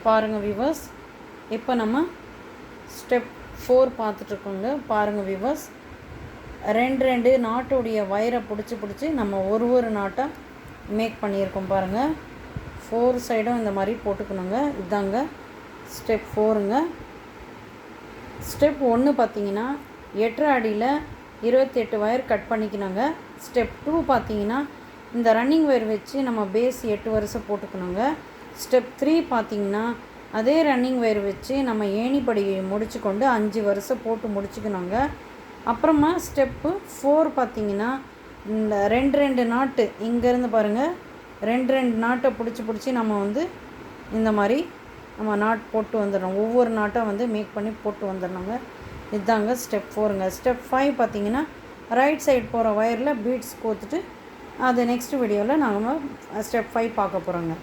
பாருங்கள் வியூவர்ஸ், இப்போ நம்ம ஸ்டெப் 4 பார்த்துட்ருக்கோங்க. பாருங்கள் வியூவர்ஸ், ரெண்டு நாட்டுடைய வயரை பிடிச்சி நம்ம ஒரு நாட்டாக மேக் பண்ணியிருக்கோம். பாருங்கள், 4 சைடும் இந்த மாதிரி போட்டுக்கணுங்க. இதாங்க ஸ்டெப் 4ங்க. ஸ்டெப் 1 பார்த்தீங்கன்னா 8 அடியில் 28 வயர் கட் பண்ணிக்கணுங்க. ஸ்டெப் 2 பார்த்தீங்கன்னா இந்த ரன்னிங் வயர் வச்சு நம்ம பேஸ் 8 வரிசை போட்டுக்கணுங்க. ஸ்டெப் 3 பார்த்திங்கன்னா அதே ரன்னிங் வயர் வச்சு நம்ம ஏணிப்படி முடிச்சு கொண்டு 5 வரிசை போட்டு முடிச்சுக்கணுங்க. அப்புறமா ஸ்டெப்பு 4 பார்த்திங்கன்னா இந்த ரெண்டு நாட்டு இங்கேருந்து பாருங்கள், ரெண்டு நாட்டை பிடிச்சி நம்ம இந்த மாதிரி நம்ம நாட் போட்டு வந்துடணும். ஒவ்வொரு நாட்டை மேக் பண்ணி போட்டு வந்துடணுங்க. இதுதாங்க ஸ்டெப் 4ங்க. ஸ்டெப் 5 பார்த்திங்கன்னா ரைட் சைடு போகிற வயரில் பீட்ஸ் கோத்துட்டு அது நெக்ஸ்ட் வீடியோவில் நாங்கள் ஸ்டெப் 5 பார்க்க போகிறோங்க.